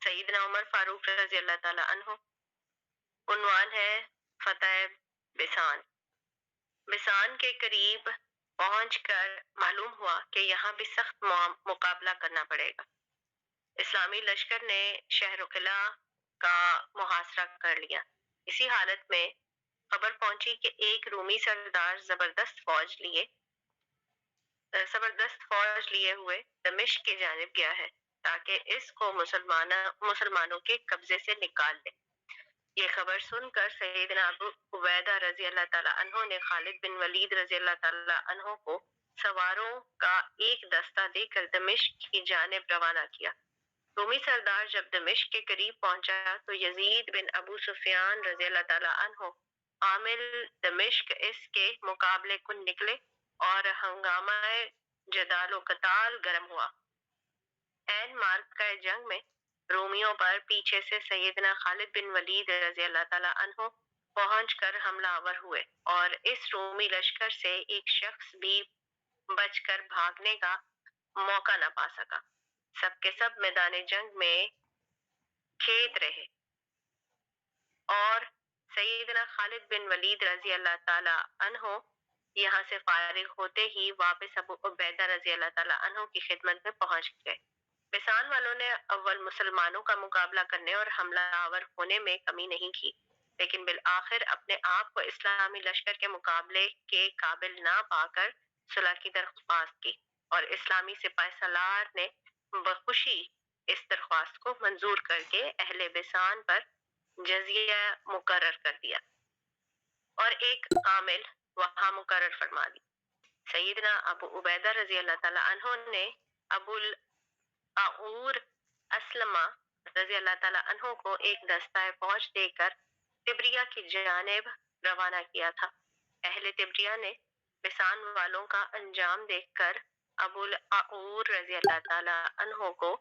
سیدنا عمر فاروق رضی اللہ تعالی عنہ. عنوان ہے فتح بسان. بسان کے قریب پہنچ کر معلوم ہوا کہ یہاں بھی سخت مقابلہ کرنا پڑے گا. اسلامی لشکر نے شہر و قلعہ کا محاصرہ کر لیا. اسی حالت میں خبر پہنچی کہ ایک رومی سردار زبردست فوج لیے ہوئے دمشق کی جانب گیا ہے تاکہ اس کو مسلمانوں کے قبضے سے نکال لے. یہ خبر سن کر سیدنا ابو عبیدہ رضی اللہ تعالی عنہ نے خالد بن ولید رضی اللہ تعالی عنہ کو سواروں کا ایک دستہ دے کر دمشق کی جانب روانہ کیا. رومی سردار جب دمشق کے قریب پہنچا تو یزید بن ابو سفیان رضی اللہ تعالی عنہ عامل دمشق اس کے مقابلے کو نکلے اور ہنگامہ جدال و قتال گرم ہوا. عین معرکہ جنگ میں رومیوں پر پیچھے سے سیدنا خالد بن ولید رضی اللہ تعالی عنہ پہنچ کر حملہ آور ہوئے اور اس رومی لشکر سے ایک شخص بھی بچ کر بھاگنے کا موقع نہ پا سکا. سب کے سب میدان جنگ میں کھیت رہے اور سیدنا خالد بن ولید رضی اللہ تعالی عنہ یہاں سے فارغ ہوتے ہی واپس ابو عبیدہ رضی اللہ تعالی عنہ کی خدمت میں پہنچ گئے. بسان والوں نے اول مسلمانوں کا مقابلہ کرنے اور حملہ آور ہونے میں کمی نہیں کی، لیکن بالآخر اپنے آپ کو اسلامی لشکر کے مقابلے کے قابل نہ پا کر صلح کی درخواست کی اور اسلامی سپاہ سالار نے بخوشی اس درخواست کو منظور کر کے اہل بسان پر جزیہ مقرر کر دیا اور ایک عامل وہاں مقرر فرما دی. سیدنا ابو عبیدہ رضی اللہ تعالی عنہ نے ابو الاعور اسلمہ رضی اللہ تعالی عنہ کو ایک دستہ فوج دے کر تبریہ کی جانب روانہ کیا تھا. اہل تبریہ نے بسان والوں کا انجام دیکھ کر ابو الاعور رضی اللہ تعالی عنہ کو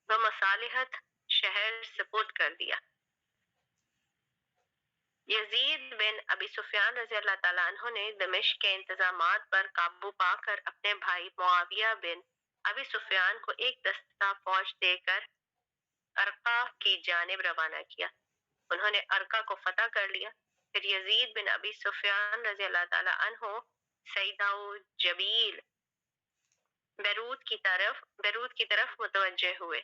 بمصالحت شہر سپرد کر دیا. یزید بن ابی سفیان رضی اللہ تعالی عنہ نے دمشق کے انتظامات پر قابو پا کر اپنے بھائی معاویہ بن ابی سفیان کو ایک دستہ فوج دے کر ارقہ کی جانب روانہ کیا. انہوں نے ارقہ کو فتح کر لیا. پھر یزید بن ابی سفیان رضی اللہ تعالی عنہ سیدہ جبیل بیروت کی طرف متوجہ ہوئے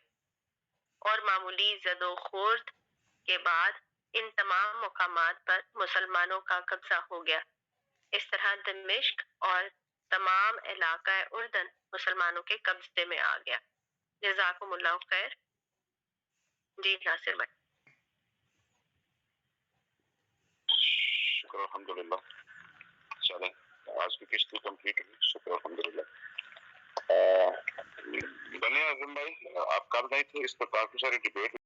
اور معمولی زد و خورد کے بعد ان تمام مقامات پر مسلمانوں کا قبضہ ہو گیا. اس طرح دمشق اور تمام علاقہ اردن مسلمانوں کے قبضے میں آ گیا. جزاکم اللہ خیر. جی ناصر بھائی. شکر الحمدللہ. چلیں آج کی کشتی کمپلیٹ ہوئی. شکر الحمدللہ. بنے اعظم بھائی آپ کل گئے تھے، اس پر کافی ساری ڈبیٹ